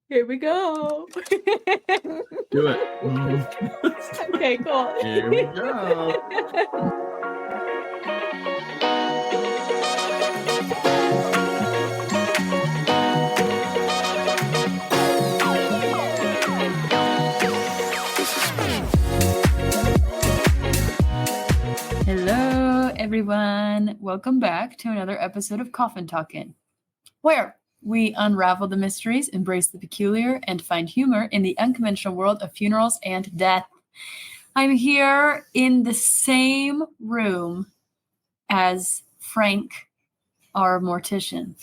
Here we go. Do it. Okay, cool. Here we go. Hello, everyone. Welcome back to another episode of Coffin Talkin', where we unravel the mysteries, embrace the peculiar, and find humor in the unconventional world of funerals and death. I'm here in the same room as Frank, our mortician.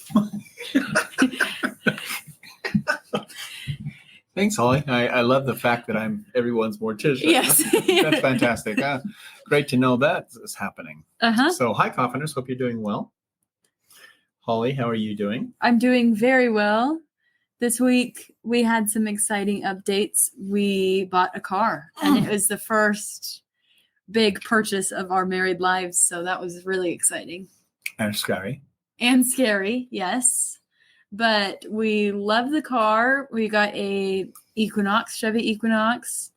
Thanks, Holly. I love the fact that I'm everyone's mortician. Yes. That's fantastic. Great to know that is happening. Uh-huh. So, hi, Coffiners. Hope you're doing well. Holly, how are you doing? I'm doing very well. This week, we had some exciting updates. We bought a car, and it was the first big purchase of our married lives, so that was really exciting. And scary. And scary, yes. But we love the car. We got a Chevy Equinox.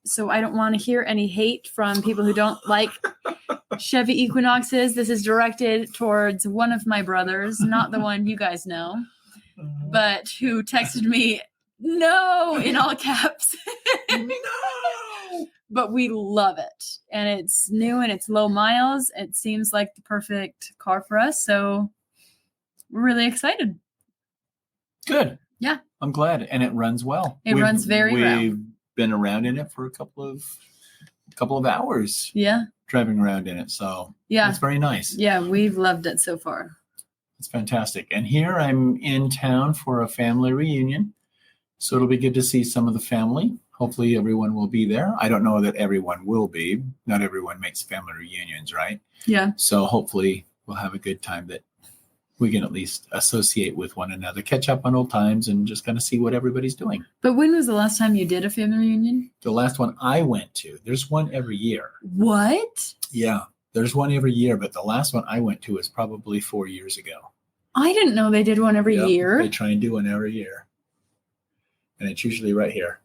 So I don't want to hear any hate from people who don't like Chevy Equinoxes. This is directed towards one of my brothers, not the one you guys know, but who texted me, "No," in all caps. No! But we love it. And it's new and it's low miles. It seems like the perfect car for us. So we're really excited. Good. Yeah. I'm glad. And it runs well. It runs very well. We've been around in it for a couple of hours. Yeah. Driving around in it. So yeah, it's very nice. Yeah, we've loved it so far. It's fantastic. And here I'm in town for a family reunion. So it'll be good to see some of the family. Hopefully everyone will be there. I don't know that everyone will be. Not everyone makes family reunions, right? Yeah. So hopefully we'll have a good time that we can at least associate with one another, catch up on old times, and just kind of see what everybody's doing. But when was the last time you did a family reunion? The last one I went to, there's one every year. What? Yeah, there's one every year, but the last one I went to was probably 4 years ago. I didn't know they did one every year. They try and do one every year. And it's usually right here.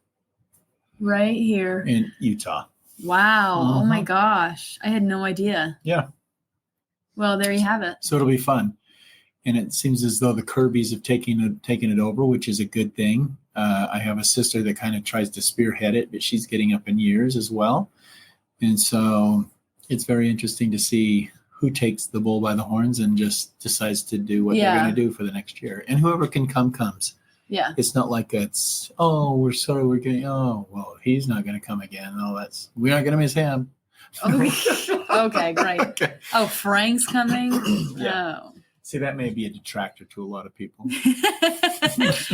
Right here. In Utah. Wow. Uh-huh. Oh my gosh. I had no idea. Yeah. Well, there you have it. So it'll be fun. And it seems as though the Kirbys have taken it over, which is a good thing. I have a sister that kind of tries to spearhead it, but she's getting up in years as well. And so it's very interesting to see who takes the bull by the horns and just decides to do what they're going to do for the next year. And whoever can come, comes. Yeah. It's not like it's, we're he's not going to come again. We're not going to miss him. Okay, great. Okay. Oh, Frank's coming? Yeah. Oh. See, that may be a detractor to a lot of people. It's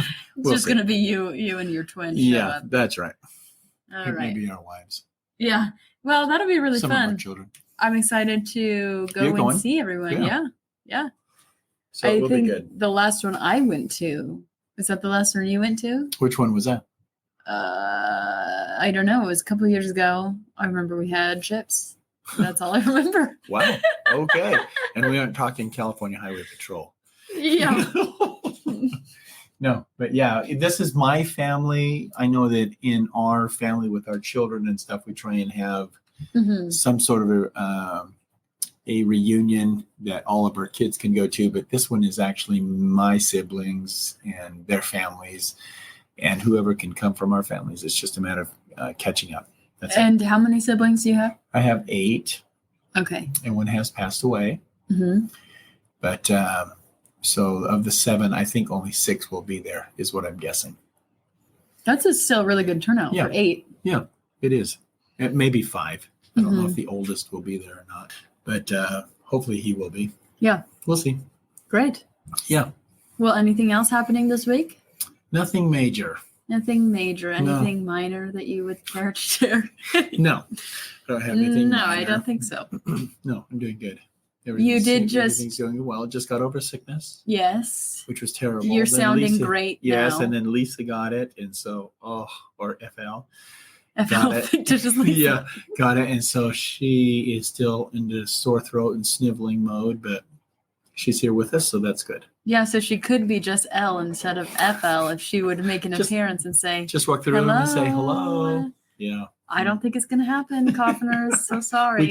just going to be you and your twin. Yeah, that's right. All right. Maybe our wives. Yeah. Well, that'll be really fun. Some of our children. I'm excited to go and see everyone. Yeah. So it will be good. The last one I went to, is that the last one you went to? Which one was that? I don't know. It was a couple of years ago. I remember we had chips. That's all I remember. Wow. Okay. And we aren't talking California Highway Patrol. Yeah. No, but yeah, this is my family. I know that in our family with our children and stuff, we try and have some sort of a reunion that all of our kids can go to. But this one is actually my siblings and their families and whoever can come from our families. It's just a matter of catching up. And how many siblings do you have? I have 8. Okay. And one has passed away. Mm-hmm. But so of the 7, I think only 6 will be there, is what I'm guessing. That's still a really good turnout for 8. Yeah, it is. It may be 5. I don't know if the oldest will be there or not. But hopefully he will be. Yeah. We'll see. Great. Yeah. Well, anything else happening this week? Nothing major. Nothing major. Anything minor that you would care to share? No. I don't have anything minor. I don't think so. No, I'm doing good. Everything's doing well. Just got over sickness. Yes. Which was terrible. You're sounding great yes, now. And then Lisa got it. And so, or FL. Got it. Yeah, got it. And so she is still into sore throat and sniveling mode, but she's here with us, so that's good. Yeah, so she could be just L instead of FL if she would make an appearance and say, just walk through the room and say hello. Yeah. I don't think it's going to happen, Coffeners. So sorry.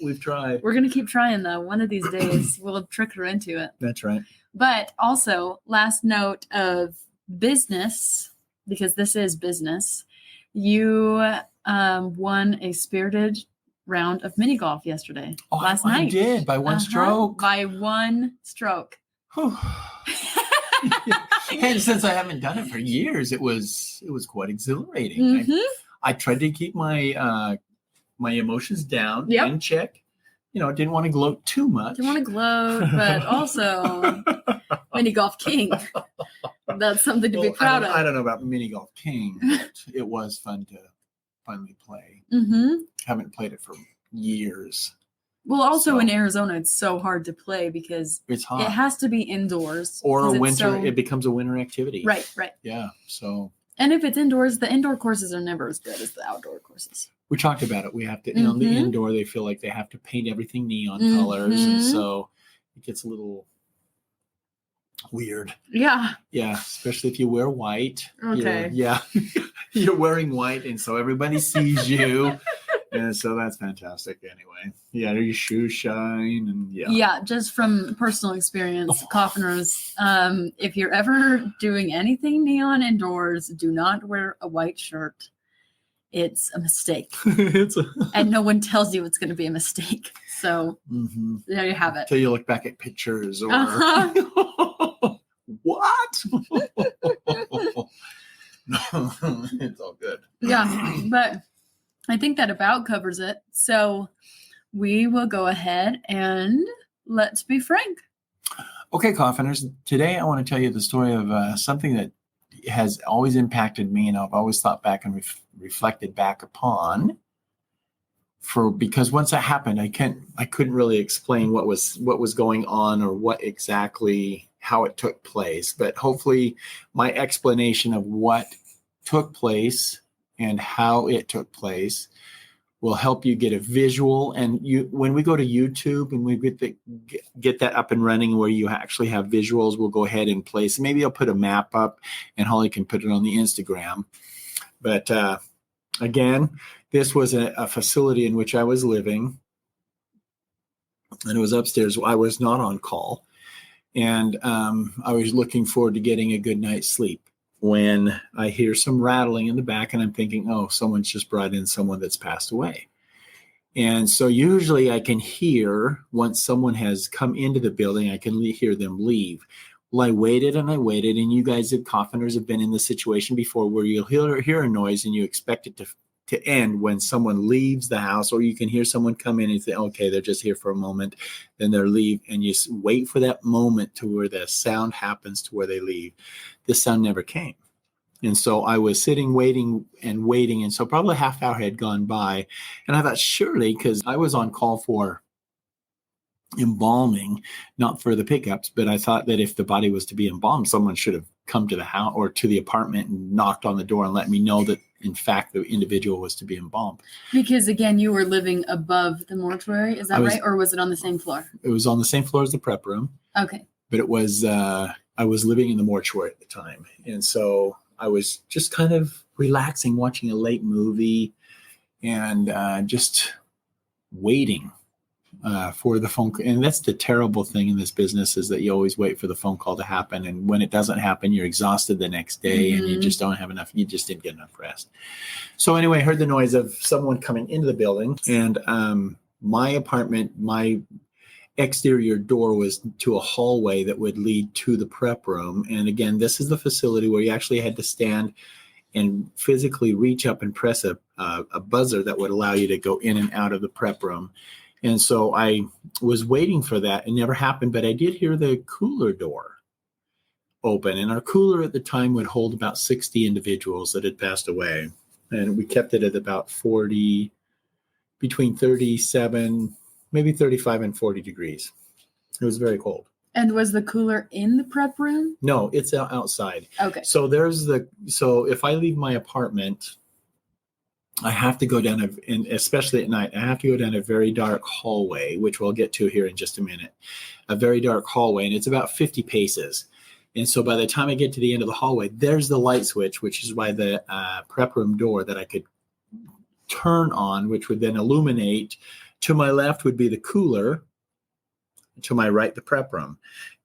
We've tried. We're going to keep trying, though. One of these days, we'll trick her into it. That's right. But also, last note of business, because this is business, you won a spirited round of mini golf yesterday. Last night. I did, by one stroke. By one stroke. And since I haven't done it for years, it was quite exhilarating. Mm-hmm. I tried to keep my my emotions down in check. Didn't want to gloat too much. Didn't want to gloat, but also mini golf king. That's something to be proud of. I don't know about mini golf king, but it was fun to finally play. Mm-hmm. Haven't played it for years. Well, also in Arizona, it's so hard to play because it's hot. It has to be indoors. Or a winter. It becomes a winter activity. Right. Yeah. So. And if it's indoors, the indoor courses are never as good as the outdoor courses. We talked about it. We have to, the indoor, they feel like they have to paint everything neon colors. And so it gets a little weird. Yeah. Yeah. Especially if you wear white. Okay. You're wearing white. And so everybody sees you. And so that's fantastic anyway. Yeah. Your shoes shine. And Yeah. Just from personal experience, Coffeners, if you're ever doing anything neon indoors, do not wear a white shirt. It's a mistake. And no one tells you it's going to be a mistake. So there you have it. Until you look back at pictures or what? It's all good. Yeah, but I think that about covers it. So we will go ahead and let's be frank. Okay, Coffeners. Today I want to tell you the story of something that has always impacted me, and I've always thought back and reflected back upon. Because once that happened, I couldn't really explain what was going on or what exactly how it took place. But hopefully, my explanation of what took place and how it took place will help you get a visual. And when we go to YouTube and we get that up and running where you actually have visuals, we'll go ahead and place. Maybe I'll put a map up and Holly can put it on the Instagram. But again, this was a facility in which I was living, and it was upstairs. I was not on call, and I was looking forward to getting a good night's sleep when I hear some rattling in the back, and I'm thinking, oh, someone's just brought in someone that's passed away. And so usually I can hear, once someone has come into the building, I can hear them leave. Well, I waited, and you guys at Coffeners have been in this situation before where you'll hear a noise and you expect it to end when someone leaves the house, or you can hear someone come in and say, okay, they're just here for a moment, then they'll leave, and you wait for that moment to where the sound happens to where they leave. The sound never came. And so I was sitting, waiting, and so probably a half hour had gone by, and I thought, surely, because I was on call for embalming, not for the pickups, but I thought that if the body was to be embalmed, someone should have come to the house or to the apartment and knocked on the door and let me know that, in fact, the individual was to be embalmed. Because, again, you were living above the mortuary, is that right? Or was it on the same floor? It was on the same floor as the prep room. Okay. But it was, I was living in the mortuary at the time. And so I was just kind of relaxing, watching a late movie, and just waiting for the phone call. And that's the terrible thing in this business, is that you always wait for the phone call to happen. And when it doesn't happen, you're exhausted the next day and you just don't have enough. You just didn't get enough rest. So anyway, I heard the noise of someone coming into the building, and my apartment, my exterior door was to a hallway that would lead to the prep room. And again, this is the facility where you actually had to stand and physically reach up and press a buzzer that would allow you to go in and out of the prep room. And so I was waiting for that. It never happened, but I did hear the cooler door open. And our cooler at the time would hold about 60 individuals that had passed away. And we kept it at about 40, between 37, maybe 35 and 40 degrees. It was very cold. And was the cooler in the prep room? No, it's outside. Okay. So if I leave my apartment I have to go down, and especially at night, I have to go down a very dark hallway, which we'll get to here in just a minute. A very dark hallway, and it's about 50 paces. And so by the time I get to the end of the hallway, there's the light switch, which is by the prep room door that I could turn on, which would then illuminate. To my left would be the cooler. To my right, the prep room,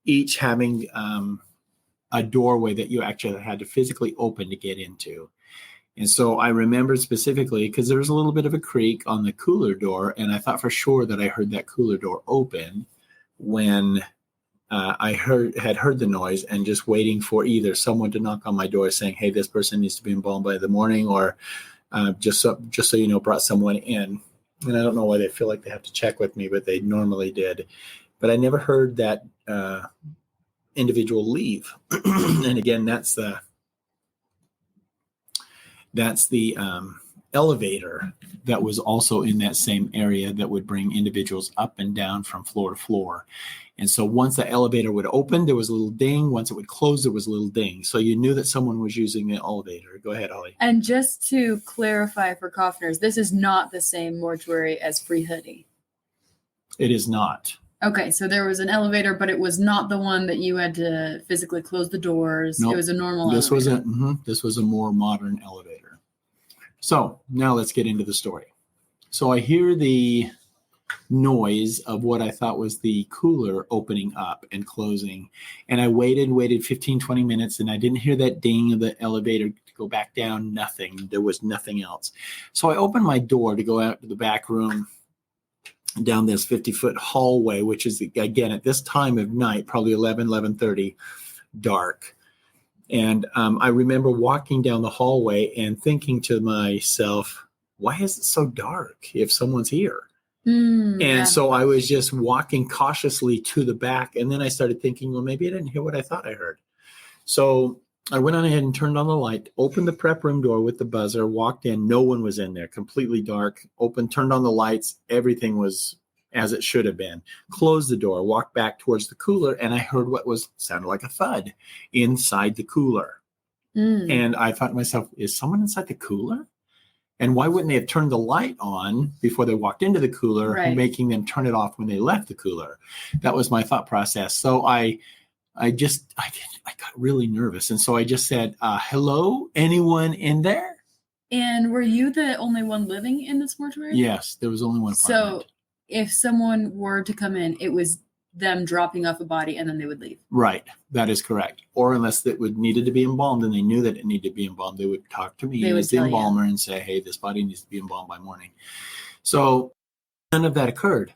each having a doorway that you actually had to physically open to get into. And so I remember specifically because there was a little bit of a creak on the cooler door, and I thought for sure that I heard that cooler door open when I had heard the noise, and just waiting for either someone to knock on my door saying, "Hey, this person needs to be embalmed by the morning," or just so you know, brought someone in. And I don't know why they feel like they have to check with me, but they normally did. But I never heard that individual leave. And again, that's the elevator that was also in that same area that would bring individuals up and down from floor to floor. And so once the elevator would open, there was a little ding. Once it would close, there was a little ding. So you knew that someone was using the elevator. Go ahead, Holly. And just to clarify for coffiners, this is not the same mortuary as Free Hoodie. It is not. Okay, so there was an elevator, but it was not the one that you had to physically close the doors. Nope. It was a normal elevator. This was a more modern elevator. So now let's get into the story. So I hear the noise of what I thought was the cooler opening up and closing. And I waited 15, 20 minutes, and I didn't hear that ding of the elevator to go back down. Nothing. There was nothing else. So I opened my door to go out to the back room down this 50-foot hallway, which is, again, at this time of night, probably 11:30, dark. And I remember walking down the hallway and thinking to myself, why is it so dark if someone's here? So I was just walking cautiously to the back. And then I started thinking, well, maybe I didn't hear what I thought I heard. So I went on ahead and turned on the light, opened the prep room door with the buzzer, walked in. No one was in there, completely dark. Opened, turned on the lights. Everything was as it should have been. Closed the door, walked back towards the cooler, and I heard what sounded like a thud inside the cooler. And I thought to myself, is someone inside the cooler? And why wouldn't they have turned the light on before they walked into the cooler, right, making them turn it off when they left the cooler? That was my thought process. So I got really nervous. And so I just said, hello, anyone in there? And were you the only one living in this mortuary? Yes, there was only one apartment. So if someone were to come in, it was them dropping off a body and then they would leave. Right. That is correct. Or unless it needed to be embalmed and they knew that it needed to be embalmed, they would talk to me as the embalmer and say, hey, this body needs to be embalmed by morning. So none of that occurred.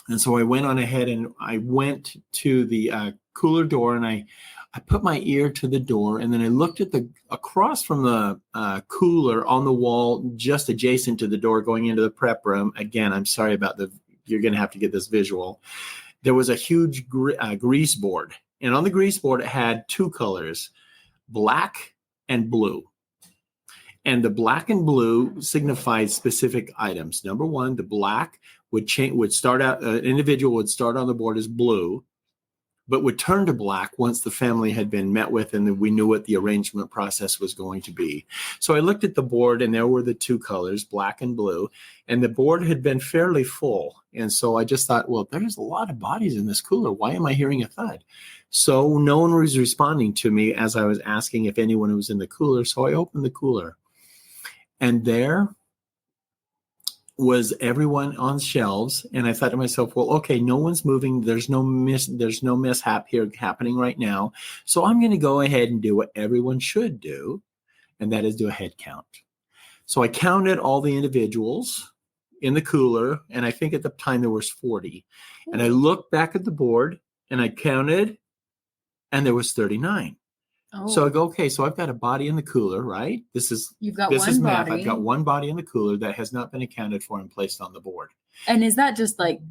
And so I went on ahead and I went to the cooler door, and I put my ear to the door, and then I looked at across from the cooler on the wall, just adjacent to the door going into the prep room. Again, I'm sorry about you're going to have to get this visual. There was a huge grease board, and on the grease board, it had two colors, black and blue. And the black and blue signified specific items. Number one, the black would start out, an individual would start on the board as blue, but would turn to black once the family had been met with and we knew what the arrangement process was going to be. So I looked at the board, and there were the two colors, black and blue, and the board had been fairly full. And so I just thought, well, there's a lot of bodies in this cooler. Why am I hearing a thud? So no one was responding to me as I was asking if anyone was in the cooler. So I opened the cooler, and there was everyone on shelves. And I thought to myself, well, okay, no one's moving. There's no mishap here happening right now. So I'm going to go ahead and do what everyone should do, and that is do a head count. So I counted all the individuals in the cooler, and I think at the time there was 40. And I looked back at the board, and I counted, and there was 39. Oh. So I go, okay, so I've got a body in the cooler, right? This is math. I've got one body in the cooler that has not been accounted for and placed on the board. And is that just like,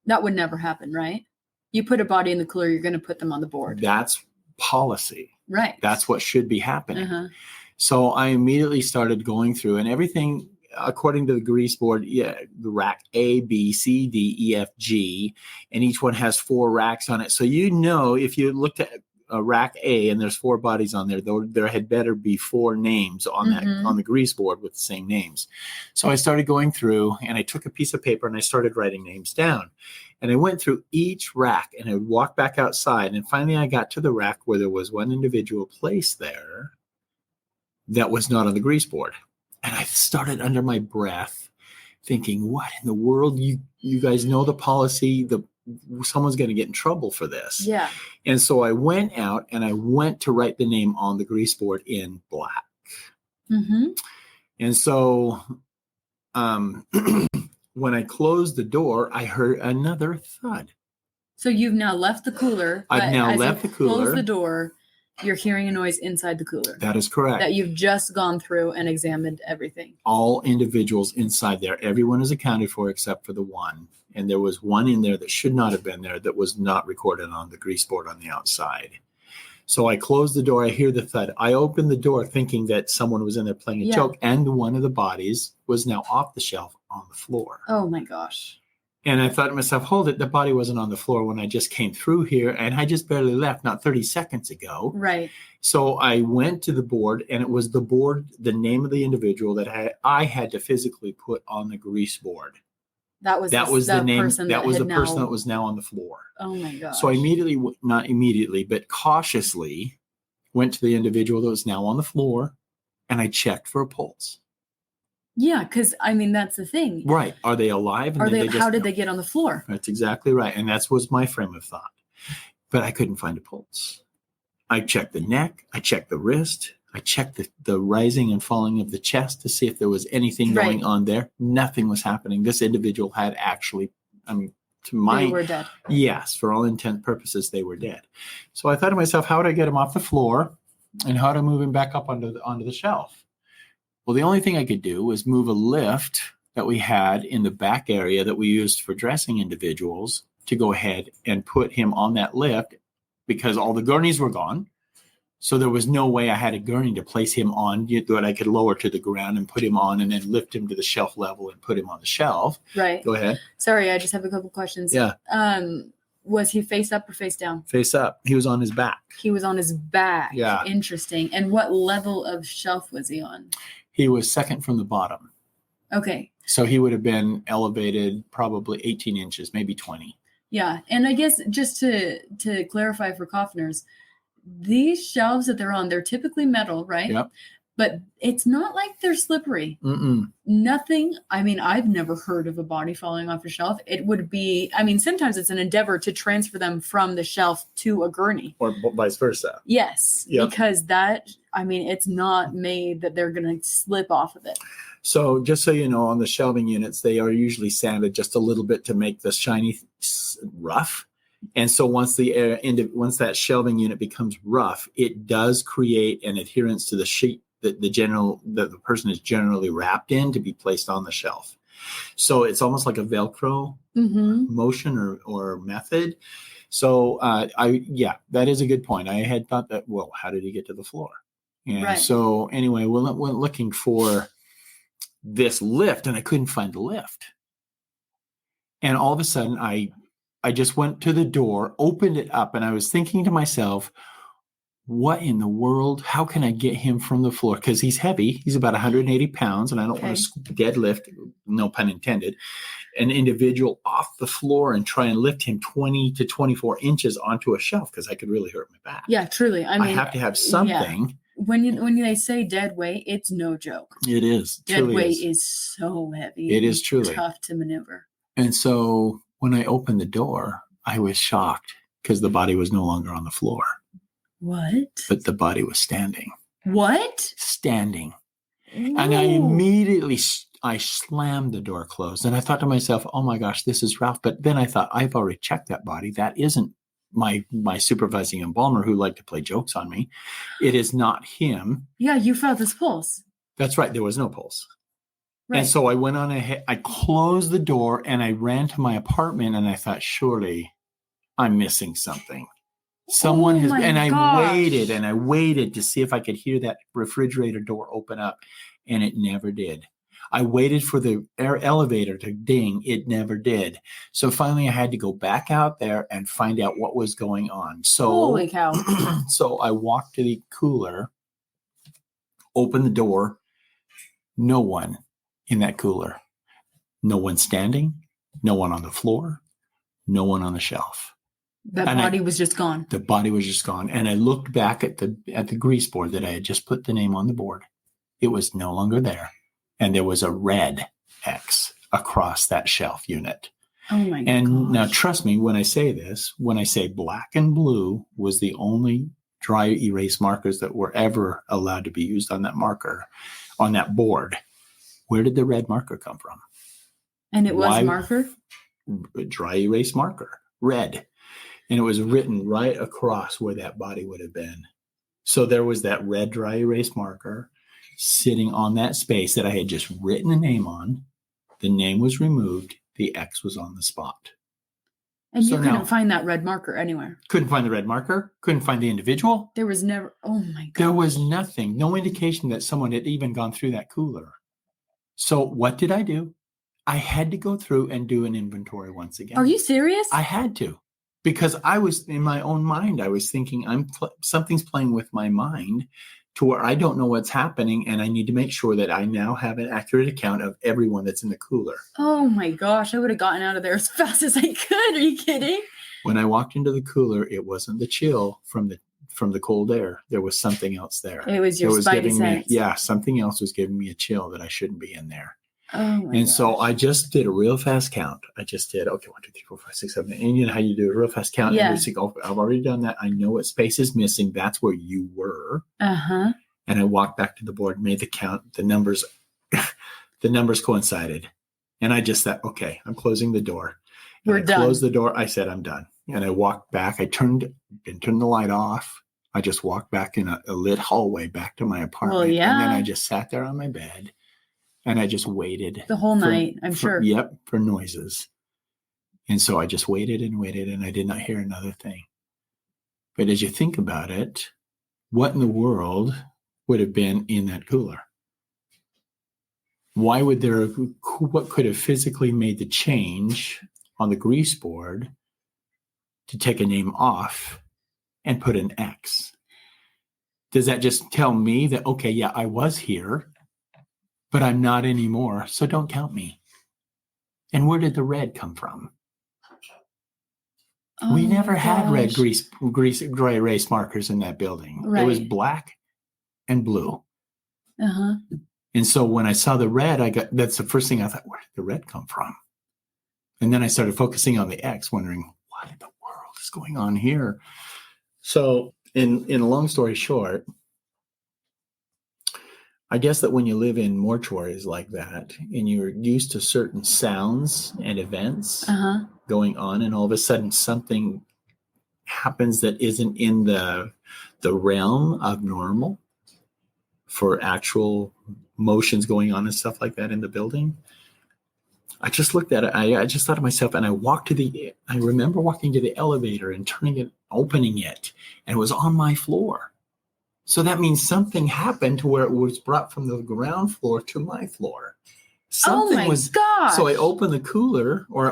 that would never happen, right? You put a body in the cooler, you're going to put them on the board. That's policy. Right. That's what should be happening. Uh-huh. So I immediately started going through, and everything, according to the grease board, the rack A, B, C, D, E, F, G, and each one has 4 racks on it. So if you looked at rack A, and there's 4 bodies on there. Though there had better be 4 names on that on the grease board with the same names. So I started going through, and I took a piece of paper and I started writing names down. And I went through each rack, and I would walk back outside. And finally, I got to the rack where there was one individual placed there that was not on the grease board. And I started under my breath thinking, what in the world? You guys know the policy. Someone's going to get in trouble for this. Yeah. And so I went out and I went to write the name on the grease board in black. Mm-hmm. And so when I closed the door, I heard another thud. So you've now left the cooler. I've now left the cooler. Close the door. You're hearing a noise inside the cooler. That is correct. That you've just gone through and examined everything. All individuals inside there. Everyone is accounted for except for the one. And there was one in there that should not have been there that was not recorded on the grease board on the outside. So I closed the door. I hear the thud. I opened the door thinking that someone was in there playing a joke. And one of the bodies was now off the shelf on the floor. Oh, my gosh. And I thought to myself, hold it, the body wasn't on the floor when I just came through here, and I just barely left, not 30 seconds ago. Right. So I went to the board, and it was the board, the name of the individual that I had to physically put on the grease board. That was the name. That was the person that was now on the floor. Oh my gosh. So I not immediately, but cautiously went to the individual that was now on the floor, and I checked for a pulse. Yeah, because I mean that's the thing. Right? Are they alive? How did they get on the floor? That's exactly right, and that was my frame of thought. But I couldn't find a pulse. I checked the neck. I checked the wrist. I checked the rising and falling of the chest to see if there was anything going on there. Nothing was happening. This individual had actually, they were dead. Yes, for all intent purposes, they were dead. So I thought to myself, how would I get him off the floor, and how to move him back up onto the shelf? Well, the only thing I could do was move a lift that we had in the back area that we used for dressing individuals to go ahead and put him on that lift because all the gurneys were gone. So there was no way I had a gurney to place him on that I could lower to the ground and put him on and then lift him to the shelf level and put him on the shelf. Right. Go ahead. Sorry, I just have a couple questions. Yeah. Was he face up or face down? Face up. He was on his back. He was on his back. Yeah. Interesting. And what level of shelf was he on? He was second from the bottom. Okay. So he would have been elevated probably 18 inches, maybe 20. Yeah. And I guess just to clarify for Coffners, these shelves that they're on, they're typically metal, right? Yep. But it's not like they're slippery. Mm-mm. Nothing. I mean, I've never heard of a body falling off a shelf. It would be, I mean, sometimes it's an endeavor to transfer them from the shelf to a gurney. Or vice versa. Yes. Yep. Because it's not made that they're going to slip off of it. So just so you know, on the shelving units, they are usually sanded just a little bit to make the shiny rough. And so once that shelving unit becomes rough, it does create an adherence to the sheet that the person is generally wrapped in to be placed on the shelf. So it's almost like a Velcro motion or method. So that is a good point. I had thought that, well, how did he get to the floor? And so anyway, we went looking for this lift and I couldn't find the lift. And all of a sudden I just went to the door, opened it up, and I was thinking to myself, what in the world? How can I get him from the floor? Because he's heavy. He's about 180 pounds, and I don't want to deadlift, no pun intended, an individual off the floor and try and lift him 20 to 24 inches onto a shelf because I could really hurt my back. Yeah, truly. I mean, I have to have something. Yeah. When they say dead weight, it's no joke. It is. Dead weight is so heavy. It is truly tough to maneuver. And so when I opened the door, I was shocked because the body was no longer on the floor. What? But the body was standing. What? Standing. Ooh. And I immediately, I slammed the door closed. And I thought to myself, oh my gosh, this is Ralph. But then I thought, I've already checked that body. That isn't my supervising embalmer who liked to play jokes on me. It is not him. Yeah, you felt his pulse. That's right. There was no pulse. Right. And so I went on ahead, I closed the door and I ran to my apartment and I thought, surely I'm missing something. Someone has, and I waited to see if I could hear that refrigerator door open up, and it never did. I waited for the elevator to ding. It never did. So finally I had to go back out there and find out what was going on. So, Holy cow. So I walked to the cooler, opened the door, no one in that cooler. No one standing, no one on the floor, no one on the shelf. The body was just gone. The body was just gone. And I looked back at the grease board that I had just put the name on the board. It was no longer there. And there was a red X across that shelf unit. Oh my god. And now trust me, when I say this, when I say black and blue was the only dry erase markers that were ever allowed to be used on that marker, on that board, where did the red marker come from? And it was marker? Dry erase marker, red. And it was written right across where that body would have been. So there was that red dry erase marker sitting on that space that I had just written a name on. The name was removed. The X was on the spot. And you couldn't find that red marker anywhere. Couldn't find the red marker. Couldn't find the individual. There was never, oh my god. There was nothing. No indication that someone had even gone through that cooler. So what did I do? I had to go through and do an inventory once again. Are you serious? I had to. Because I was in my own mind, I was thinking something's playing with my mind to where I don't know what's happening, and I need to make sure that I now have an accurate account of everyone that's in the cooler. Oh my gosh, I would have gotten out of there as fast as I could. Are you kidding? When I walked into the cooler, it wasn't the chill from the cold air. There was something else there. It was your spidey sense. Something else was giving me a chill that I shouldn't be in there. Oh my gosh. So I just did a real fast count. I just did, 1, 2, 3, 4, 5, 6, 7, 8. And you know how you do a real fast count? Yeah. And you think, oh, I've already done that. I know what space is missing. That's where you were. Uh-huh. And I walked back to the board, made the count. The numbers coincided. And I just thought, okay, I'm closing the door. We're done. I closed the door. I said, I'm done. And I walked back. I turned the light off. I just walked back in a lit hallway back to my apartment. Well, yeah. And then I just sat there on my bed. And I just waited. The whole night, I'm sure. Yep, for noises. And so I just waited, and I did not hear another thing. But as you think about it, what in the world would have been in that cooler? Why would what could have physically made the change on the grease board to take a name off and put an X? Does that just tell me that, okay, yeah, I was here, but I'm not anymore, so don't count me? And where did the red come from? Oh, we never had red grease dry erase markers in that building. Right. It was black and blue. Uh-huh. And so when I saw the red, that's the first thing I thought, where did the red come from? And then I started focusing on the X, wondering, what in the world is going on here? So in a long story short, I guess that when you live in mortuaries like that and you're used to certain sounds and events going on, and all of a sudden something happens that isn't in the realm of normal for actual motions going on and stuff like that in the building, I just looked at it. I just thought to myself, and I remember walking to the elevator and opening it, and it was on my floor. So that means something happened to where it was brought from the ground floor to my floor. Something gosh. So I opened the cooler, or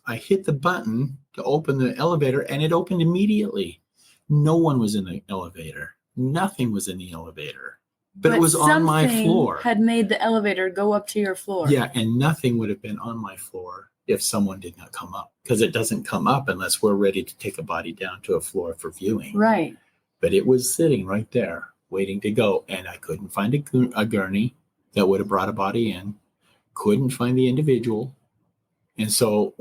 I hit the button to open the elevator, and it opened immediately. No one was in the elevator. Nothing was in the elevator, but it was on my floor. Had made the elevator go up to your floor. Yeah, and nothing would have been on my floor if someone did not come up, because it doesn't come up unless we're ready to take a body down to a floor for viewing. Right. But it was sitting right there waiting to go. And I couldn't find a gurney that would have brought a body in. Couldn't find the individual. And so,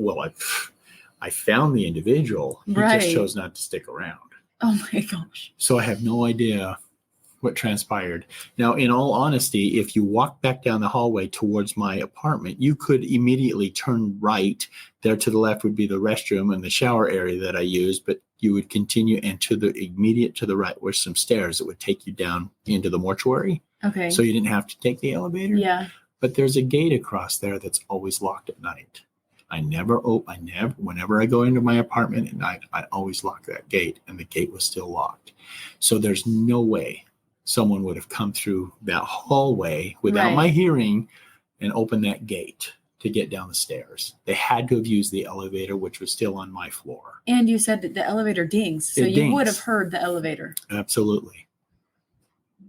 I found the individual. He just chose not to stick around. Oh my gosh. So I have no idea what transpired. Now, in all honesty, if you walk back down the hallway towards my apartment, you could immediately turn right. There to the left would be the restroom and the shower area that I used, but you would continue, and to the right were some stairs that would take you down into the mortuary. Okay. So you didn't have to take the elevator. Yeah. But there's a gate across there that's always locked at night. Whenever I go into my apartment at night, I always lock that gate, and the gate was still locked. So there's no way someone would have come through that hallway without my hearing and open that gate to get down the stairs. They had to have used the elevator, which was still on my floor. And you said that the elevator dings, so you would have heard the elevator. Absolutely.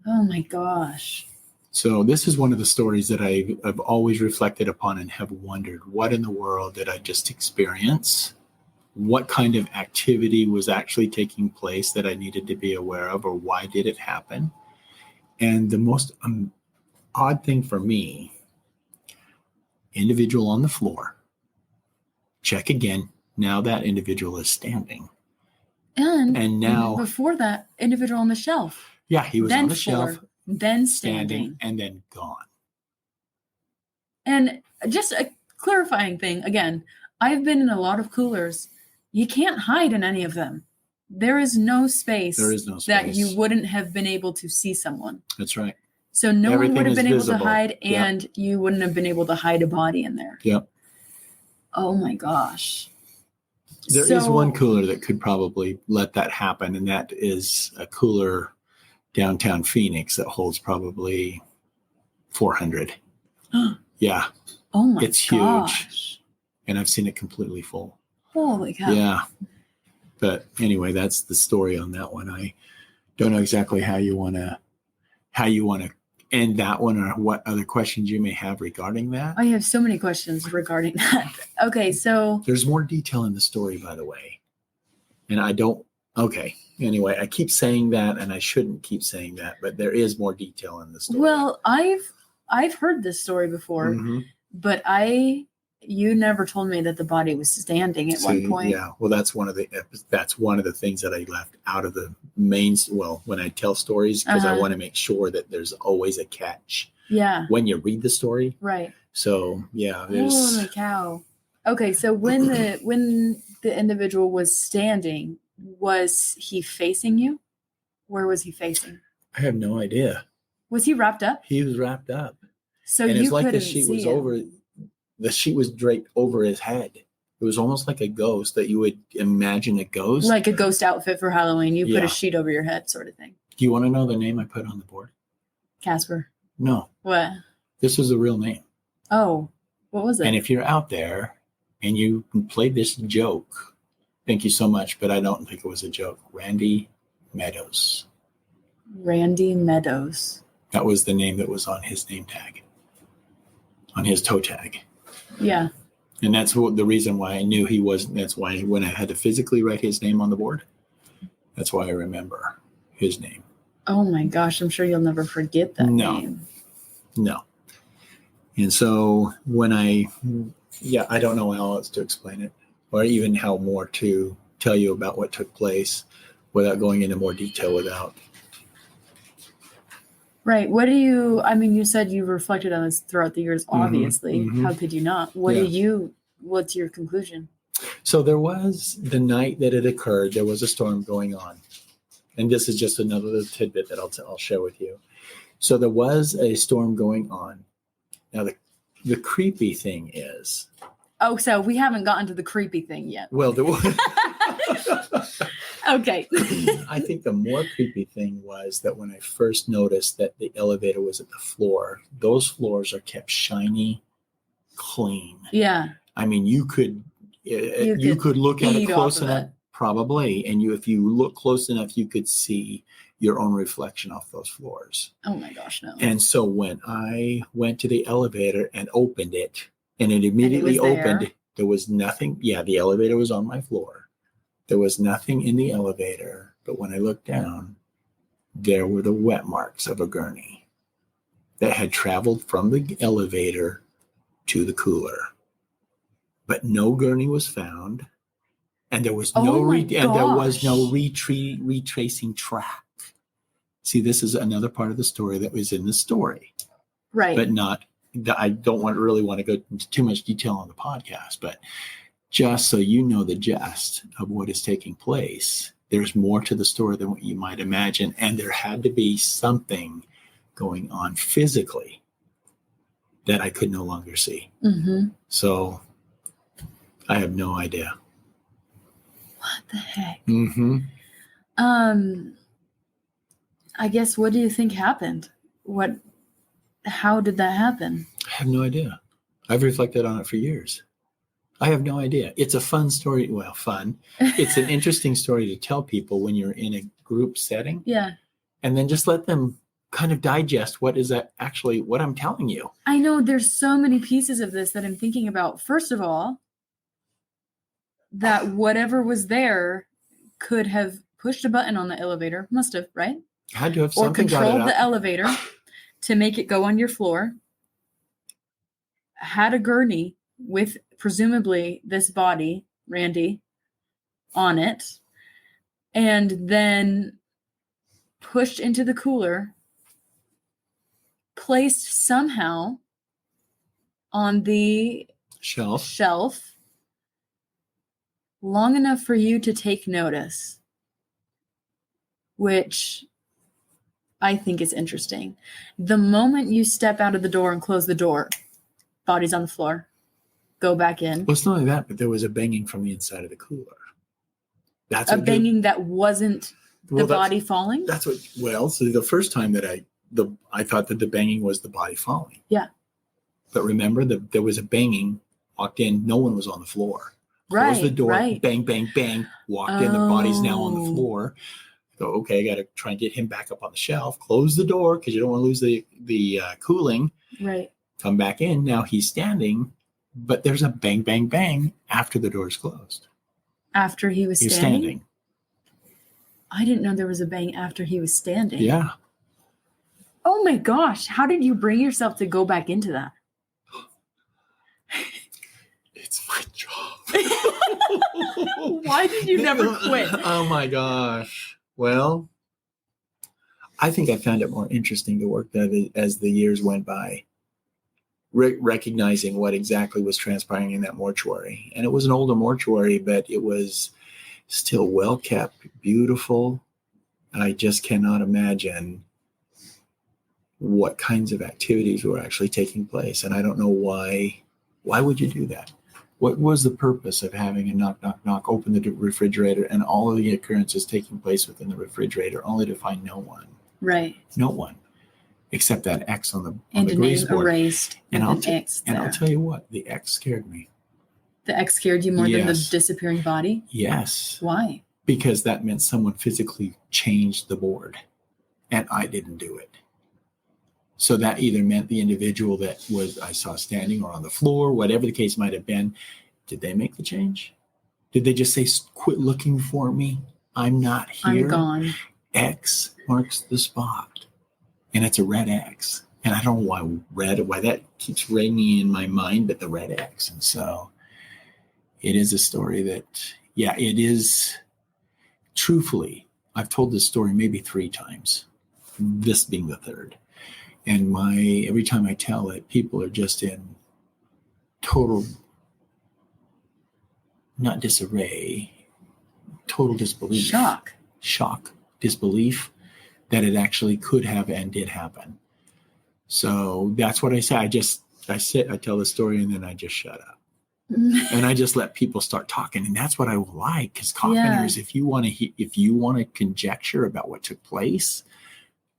Oh my gosh. So this is one of the stories that I've always reflected upon and have wondered, what in the world did I just experience? What kind of activity was actually taking place that I needed to be aware of, or why did it happen? And the most odd thing for me, individual on the floor, check again. Now that individual is standing. And now, before that, individual on the shelf. Yeah, he was then on the shelf. Then standing. And then gone. And just a clarifying thing, again, I've been in a lot of coolers. You can't hide in any of them. There is no space that you wouldn't have been able to see someone. That's right. So one would have been able to hide, and you wouldn't have been able to hide a body in there. Yep. Oh my gosh. There is one cooler that could probably let that happen, and that is a cooler downtown Phoenix that holds probably 400. Yeah. Oh my gosh. It's huge. And I've seen it completely full. Holy cow. Yeah. But anyway, that's the story on that one. I don't know exactly how you want to end that one, or what other questions you may have regarding that. I have so many questions regarding that. Okay, so there's more detail in the story, by the way. And anyway, I keep saying that, and I shouldn't keep saying that, but there is more detail in the story. Well, I've heard this story before, but you never told me that the body was standing at one point. Yeah, well, that's one of the things that I left out of the when I tell stories, because I want to make sure that there's always a catch. Yeah. When you read the story. Right. So yeah, holy cow. Okay, so when the individual was standing, was he facing you? Where was he facing? I have no idea. Was he wrapped up? He was wrapped up. So and it's like the sheet was over. The sheet was draped over his head. It was almost like a ghost, that you would imagine a ghost. Like a ghost outfit for Halloween. You put a sheet over your head, sort of thing. Do you want to know the name I put on the board? Casper. No. What? This is a real name. Oh, what was it? And if you're out there and you played this joke, thank you so much, but I don't think it was a joke. Randy Meadows. Randy Meadows. That was the name that was on his name tag, on his toe tag. Yeah. And that's the reason why I knew he wasn't. That's why when I had to physically write his name on the board, that's why I remember his name. Oh my gosh, I'm sure you'll never forget that name. No. And so I don't know how else to explain it, or even how more to tell you about what took place without going into more detail Right. You said you reflected on this throughout the years, obviously. Mm-hmm. How could you not? What's your conclusion? So there was, the night that it occurred, there was a storm going on. And this is just another little tidbit that I'll share with you. So there was a storm going on. Now the creepy thing is. Oh, so we haven't gotten to the creepy thing yet. Well, there was. Okay. I think the more creepy thing was that when I first noticed that the elevator was at the floor, those floors are kept shiny, clean. Yeah. I mean, you could look at it close enough, probably, and if you look close enough, you could see your own reflection off those floors. Oh my gosh, no. And so when I went to the elevator and opened it, and it immediately opened, there was nothing. Yeah, the elevator was on my floor. There was nothing in the elevator, but when I looked down, there were the wet marks of a gurney that had traveled from the elevator to the cooler. But no gurney was found, and there was no retracing track. See, this is another part of the story that was in the story, right? But not. I don't really want to go into too much detail on the podcast, but just so you know the gist of what is taking place, there's more to the story than what you might imagine. And there had to be something going on physically that I could no longer see. Mm-hmm. So I have no idea. What the heck? Mm-hmm. I guess, what do you think happened? How did that happen? I have no idea. I've reflected on it for years. I have no idea. It's a fun story. Well, fun. It's an interesting story to tell people when you're in a group setting. Yeah. And then just let them kind of digest what is that actually what I'm telling you. I know there's so many pieces of this that I'm thinking about. First of all, that whatever was there could have pushed a button on the elevator. Must have, right? Had to have Or something controlled got it the elevator to make it go on your floor. Had a gurney with presumably this body, Randy, on it, and then pushed into the cooler, placed somehow on the shelf long enough for you to take notice, which I think is interesting. The moment you step out of the door and close the door, body's on the floor. Go back in. Well, it's not only that, but there was a banging from the inside of the cooler. That's a banging that wasn't the body falling? That's what. Well, so the first time that I thought that the banging was the body falling. Yeah. But remember that there was a banging, walked in, no one was on the floor. Closed the door, bang, bang, bang, walked in, the body's now on the floor. So, okay, I got to try and get him back up on the shelf. Close the door because you don't want to lose the cooling. Right. Come back in. Now he's standing, but there's a bang, bang, bang after the door's closed. After he was standing? I didn't know there was a bang after he was standing. Yeah. Oh my gosh. How did you bring yourself to go back into that? It's my job. Why did you never quit? Oh my gosh. Well, I think I found it more interesting to work that as the years went by, recognizing what exactly was transpiring in that mortuary. And it was an older mortuary, but it was still well kept, beautiful. I just cannot imagine what kinds of activities were actually taking place. And I don't know why. Why would you do that? What was the purpose of having a knock, knock, knock, open the refrigerator and all of the occurrences taking place within the refrigerator only to find no one? Right. No one. Except that X on the and grease board. Erased. And I'll tell you what, the X scared me. The X scared you more than the disappearing body? Yes. Why? Because that meant someone physically changed the board and I didn't do it. So that either meant the individual that I saw standing or on the floor, whatever the case might have been, did they make the change? Did they just say, quit looking for me? I'm not here. I'm gone. X marks the spot. And it's a red X. And I don't know why that keeps ringing in my mind, but the red X. And so it is a story that, it is. Truthfully, I've told this story maybe 3 times, this being the 3rd. And every time I tell it, people are just in total, not disarray, total disbelief. Shock, disbelief that it actually could have and did happen. So that's what I say. I tell the story and then I just shut up. And I just let people start talking. And that's what I like, because coffiners, if you want to conjecture about what took place,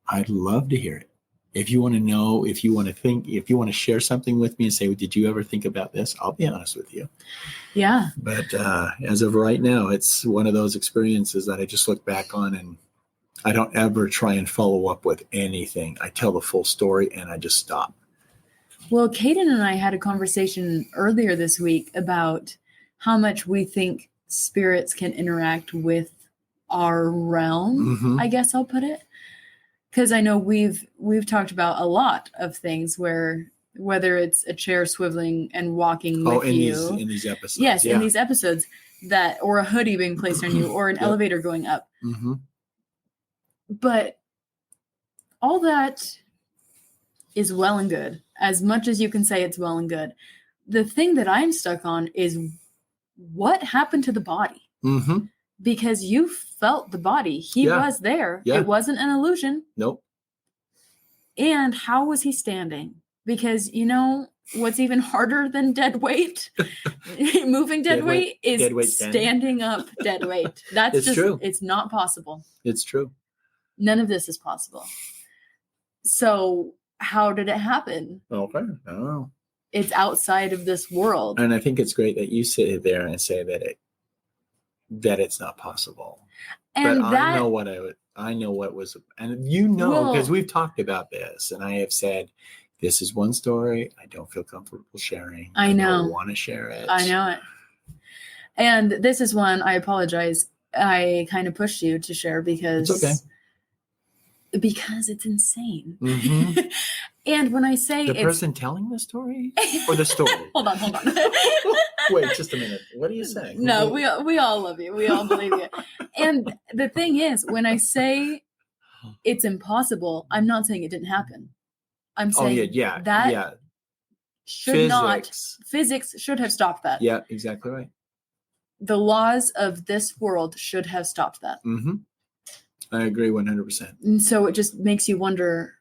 I'd love to hear it. If you want to know, if you want to think, if you want to share something with me and say, did you ever think about this? I'll be honest with you. Yeah. But as of right now, it's one of those experiences that I just look back on and I don't ever try and follow up with anything. I tell the full story and I just stop. Well, Kaden and I had a conversation earlier this week about how much we think spirits can interact with our realm, I guess I'll put it. Because I know we've talked about a lot of things whether it's a chair swiveling and walking with you. In these episodes. Yes, in these episodes, or a hoodie being placed on you or an elevator going up. Mm-hmm. But all that is well and good. As much as you can say it's well and good. The thing that I'm stuck on is what happened to the body? Mm-hmm. Because you felt the body. He was there. Yeah. It wasn't an illusion. Nope. And how was he standing? Because what's even harder than dead weight? Moving dead weight is dead weight standing up dead weight. That's just true. It's not possible. It's true. None of this is possible. So how did it happen? Okay. I don't know. It's outside of this world. And I think it's great that you sit there and say that it's not possible. And but that, I know what was, and because we've talked about this, and I have said, this is one story I don't feel comfortable sharing. I know. don't want to share it. I know it. And this is one, I apologize. I kind of pushed you to share because It's okay. Because it's insane. Mm-hmm. And when I say the person telling the story or the story? Hold on. Wait, just a minute. What are you saying? No, we all love you. We all believe you. And the thing is, when I say it's impossible, I'm not saying it didn't happen. I'm saying that physics should have stopped that. Yeah, exactly right. The laws of this world should have stopped that. Mm-hmm. I agree 100%. And so it just makes you wonder,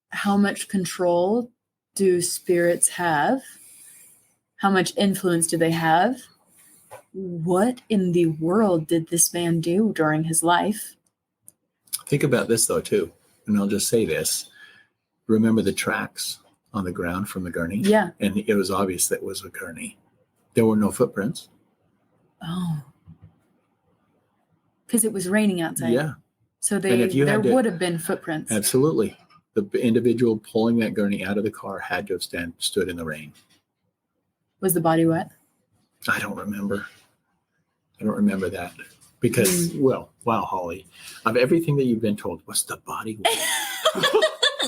how much control do spirits have? How much influence do they have? What in the world did this man do during his life? Think about this, though, too. And I'll just say this. Remember the tracks on the ground from the gurney? Yeah. And it was obvious that it was a gurney. There were no footprints. Oh. Because it was raining outside. Yeah. So there would have been footprints. Absolutely. The individual pulling that gurney out of the car had to have stood in the rain. Was the body wet? I don't remember that. Because, wow, Holly, of everything that you've been told, was the body wet?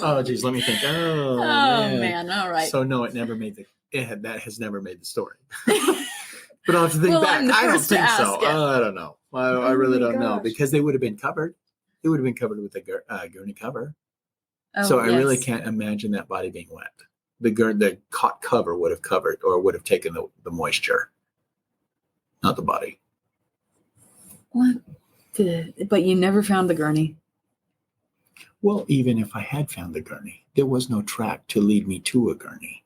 Oh, geez, let me think. Oh, man. All right. So, no, that has never made the story. But I'll have to think back. I don't think so. I don't know. I really don't know, because they would have been covered. It would have been covered with a gurney cover. Oh, so I really can't imagine that body being wet. The cot cover would have covered or would have taken the moisture, not the body. What? But you never found the gurney. Well, even if I had found the gurney, there was no track to lead me to a gurney.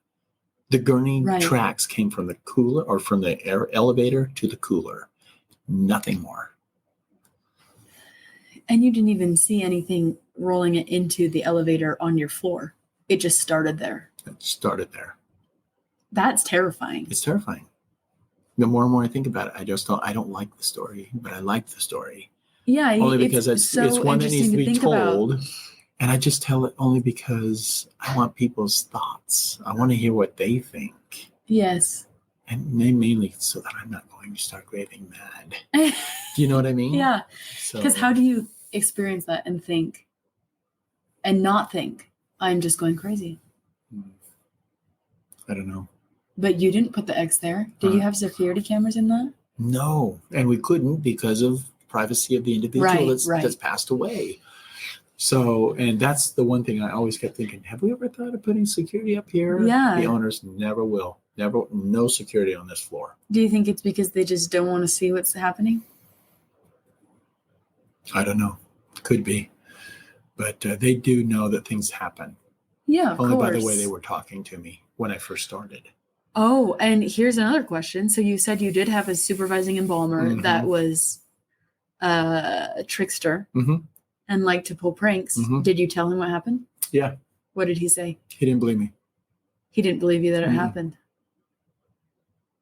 The gurney tracks came from the cooler or from the elevator to the cooler. Nothing more. And you didn't even see anything rolling it into the elevator on your floor. It just started there. That's terrifying. It's terrifying. The more and more I think about it, I don't like the story, but I like the story. Yeah. Only because it's one that needs to be told. And I just tell it only because I want people's thoughts. I want to hear what they think. Yes. And mainly so that I'm not going to start raving mad. Do you know what I mean? Yeah. Because how do you experience that and think and not think, I'm just going crazy? I don't know. But you didn't put the X there. Did you have security cameras in that? No. And we couldn't because of privacy of the individual that's passed away. So, and that's the one thing I always kept thinking, have we ever thought of putting security up here? Yeah. The owners never will. No security on this floor. Do you think it's because they just don't want to see what's happening? I don't know. Could be. But they do know that things happen. Yeah, of Only course. by the way they were talking to me when I first started. Oh, and here's another question. So you said you did have a supervising embalmer that was a trickster and liked to pull pranks. Did you tell him what happened? Yeah. What did he say? He didn't believe me. He didn't believe you that it happened?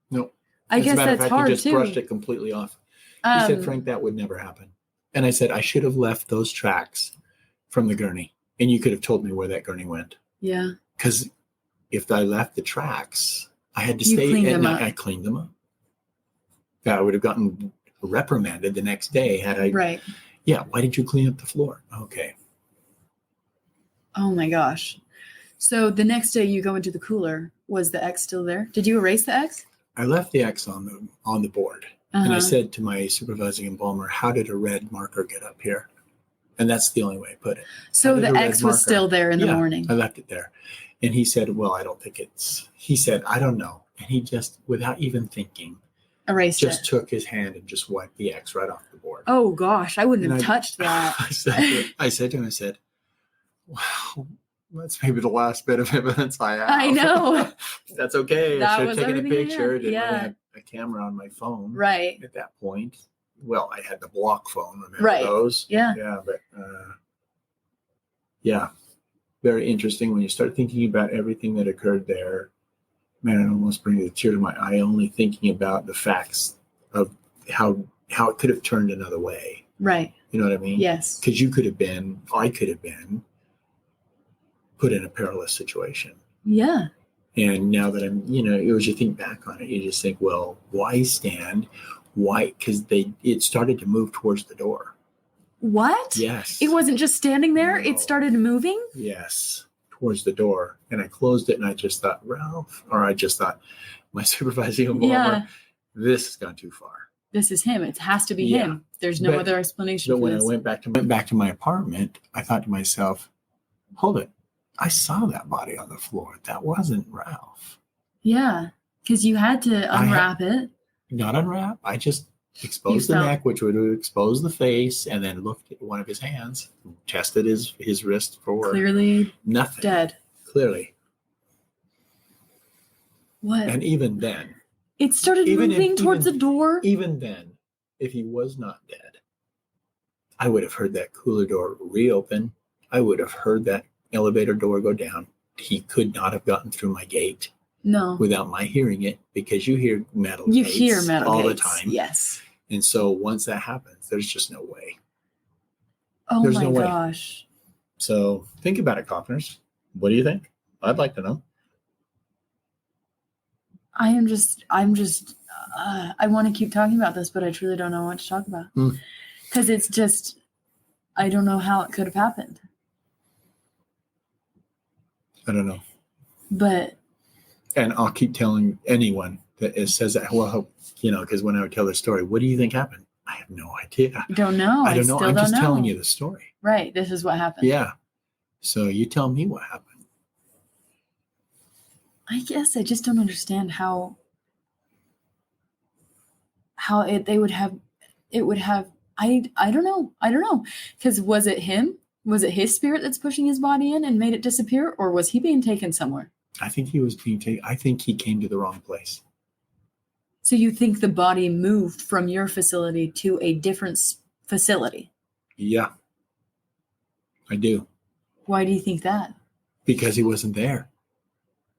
No. I guess that's hard, he just brushed it completely off. He said, Frank, that would never happen. And I said, I should have left those tracks from the gurney. And you could have told me where that gurney went. Yeah. Because if I left the tracks, I had to stay at night. I cleaned them up. I would have gotten reprimanded the next day had I. Right. Yeah. Why did you clean up the floor? Okay. Oh my gosh. So the next day you go into the cooler. Was the X still there? Did you erase the X? I left the X on the board. And I said to my supervising embalmer, how did a red marker get up here? And that's the only way I put it. So the X was still there in the morning. I left it there. And he said, well, I don't think he said, I don't know. And he just, without even thinking, erased just took his hand and just wiped the X right off the board. Oh gosh, I wouldn't have touched that. I said to him, wow, that's maybe the last bit of evidence I have. I know. That's okay. I should have taken a picture. Didn't really have a camera on my phone. Right. At that point. Well, I had the block phone. Remember those? Yeah. Yeah, but yeah. very interesting when you start thinking about everything that occurred there. Man, it almost brings a tear to my eye only thinking about the facts of how it could have turned another way. Right. You know what I mean? Yes. Because I could have been put in a perilous situation. Yeah. And now that I'm, as you think back on it, you just think, well, why stand? Why? Because it started to move towards the door. What? Yes. It wasn't just standing there. No. It started moving. Yes. Towards the door. And I closed it and I just thought, Ralph, or I just thought, my supervising employer, this has gone too far. This is him. It has to be him. There's no other explanation. But when I went back to my apartment, I thought to myself, hold it. I saw that body on the floor. That wasn't Ralph. Yeah. Because you had to unwrap it. Not unwrap. I just exposed the neck, which would have exposed the face, and then looked at one of his hands, tested his wrist for clearly nothing. Dead. Clearly. What? And even then. It started moving towards the door? Even then, if he was not dead, I would have heard that cooler door reopen. I would have heard that elevator door go down. He could not have gotten through my gate. No. Without my hearing it, because you hear metal gates. You hear metal all gates the time. Yes. And so once that happens, there's just no way. Oh there's my gosh. Way. So think about it, Coffiners. What do you think? I'd like to know. I want to keep talking about this, but I truly don't know what to talk about. Because it's just, I don't know how it could have happened. I don't know. But. And I'll keep telling anyone that says that, well, because when I would tell the story, what do you think happened? I have no idea. Don't know. I don't know. I'm just telling you the story. Right. This is what happened. Yeah. So you tell me what happened. I guess I just don't understand how it would have I don't know. Because was it him? Was it his spirit that's pushing his body in and made it disappear? Or was he being taken somewhere? I think he was being taken. I think he came to the wrong place. So you think the body moved from your facility to a different facility? Yeah, I do. Why do you think that? Because he wasn't there.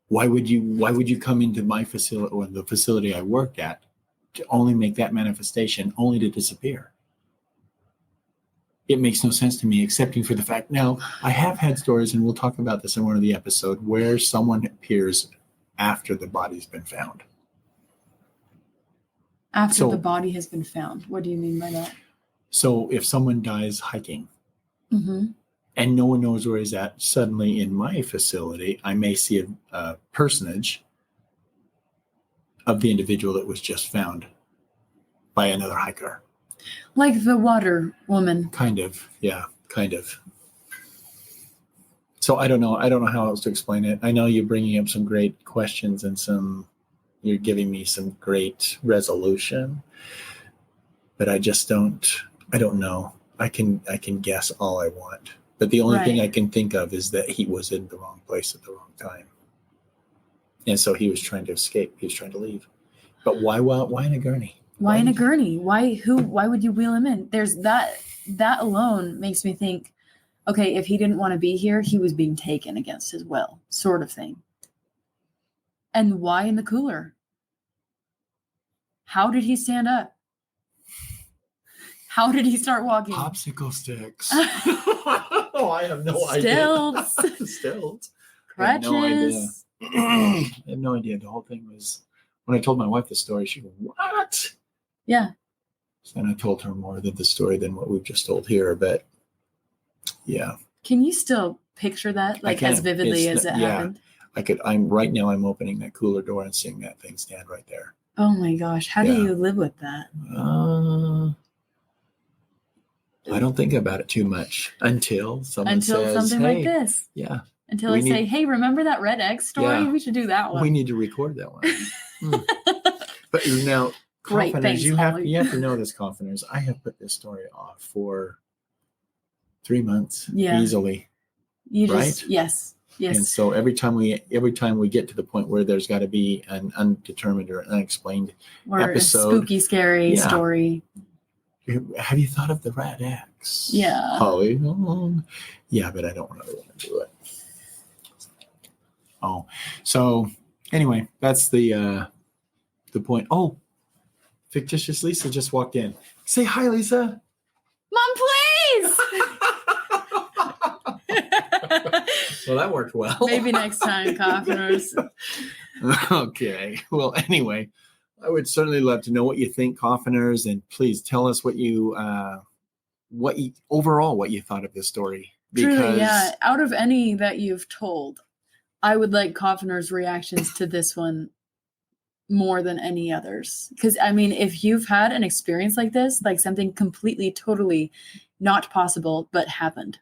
Why would you come into my facility or the facility I worked at to only make that manifestation only to disappear? It makes no sense to me, excepting for the fact, now, I have had stories, and we'll talk about this in one of the episodes, where someone appears after the body's been found. After the body has been found. What do you mean by that? So if someone dies hiking, and no one knows where he's at, suddenly in my facility, I may see a personage of the individual that was just found by another hiker. Like the water woman. Kind of. Yeah, kind of. So I don't know. I don't know how else to explain it. I know you're bringing up some great questions and you're giving me some great resolution, but I don't know. I can guess all I want. But the only thing I can think of is that he was in the wrong place at the wrong time. And so he was trying to escape. He was trying to leave. But why in a gurney? Why in a gurney? Why would you wheel him in? There's that alone makes me think, okay, if he didn't want to be here, he was being taken against his will, sort of thing. And why in the cooler? How did he stand up? How did he start walking? Popsicle sticks. Oh, I have no idea. Stilts. Crutches. I had no idea. The whole thing was, when I told my wife the story, she goes, what? Yeah. And I told her more of the story than what we've just told here, but yeah. Can you still picture that, like as vividly as it happened? I could. I'm opening that cooler door and seeing that thing stand right there. Oh my gosh. How do you live with that? I don't think about it too much until someone says, something like this. Yeah. Until they say, hey, remember that Red Egg story? Yeah, we should do that one. We need to record that one. But now, great, thanks, you have to know this, Confiners. I have put this story off for 3 months easily. Right? Yes. And so every time we get to the point where there's got to be an undetermined or unexplained or episode, a spooky, scary story. Have you thought of the Rat X? Yeah. Holly? Yeah, but I don't really want to do it. Oh, so anyway, that's the point. Oh, fictitious Lisa just walked in. Say hi, Lisa. Mom, please. Well, that worked well. Maybe next time, Coffiners. Okay. Well, anyway, I would certainly love to know what you think, Coffiners, and please tell us what you overall what you thought of this story. Because Truly, yeah. Out of any that you've told, I would like Coffiners' reactions to this one more than any others. Because, I mean, if you've had an experience like this, like something completely, totally not possible, but happened.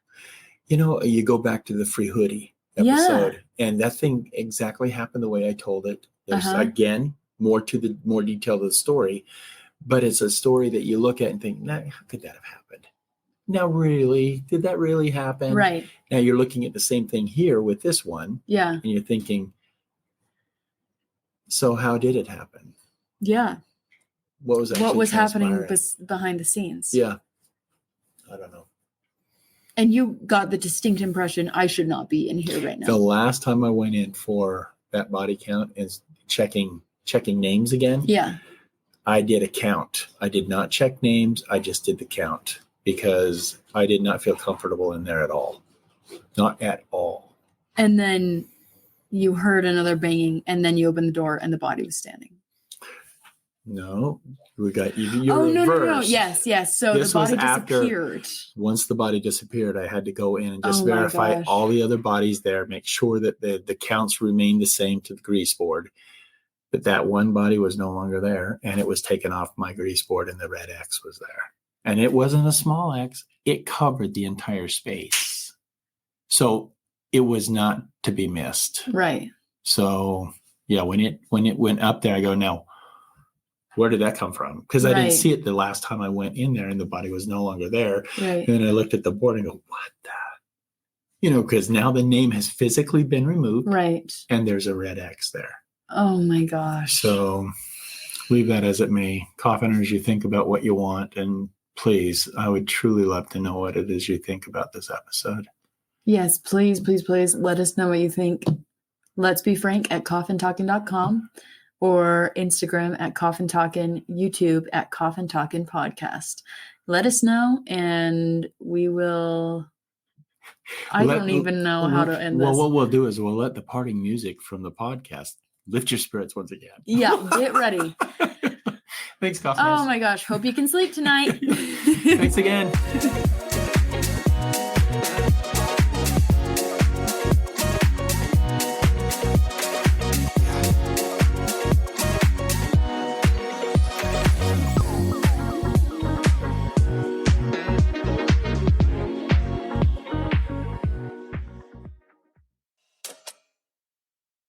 You know, you go back to the free hoodie episode, and that thing exactly happened the way I told it. There's, again, more detail to the story, but it's a story that you look at and think, nah, how could that have happened? Now, really, did that really happen? Right. Now you're looking at the same thing here with this one. Yeah. And you're thinking, so how did it happen? Yeah. What was happening behind the scenes? Yeah. I don't know. And you got the distinct impression I should not be in here right now. The last time I went in for that body count is checking names again. Yeah. I did a count. I did not check names. I just did the count because I did not feel comfortable in there at all. Not at all. And then you heard another banging, and then you opened the door, and the body was standing. No, we got you. No. Yes. So this the body disappeared. Once the body disappeared, I had to go in and just verify all the other bodies there, make sure that the counts remained the same to the grease board. But that one body was no longer there, and it was taken off my grease board, and the red X was there. And it wasn't a small X; it covered the entire space. So it was not to be missed. Right. So yeah, when it went up there, I go, no. Where did that come from? Because I didn't see it the last time I went in there and the body was no longer there. Right. And I looked at the board and go, what the? Because now the name has physically been removed. Right. And there's a red X there. Oh my gosh. So leave that as it may. Coffiners, you think about what you want. And please, I would truly love to know what it is you think about this episode. Yes, please. Let us know what you think. Let's be frank at coffintalking.com. Or Instagram at Coffin Talkin', YouTube at Coffin Talkin' Podcast. Let us know, and we will. I don't even know how to end this. Well, what we'll do is we'll let the parting music from the podcast lift your spirits once again. Yeah, get ready. Thanks, Coffin. Oh my gosh! Hope you can sleep tonight. Thanks again.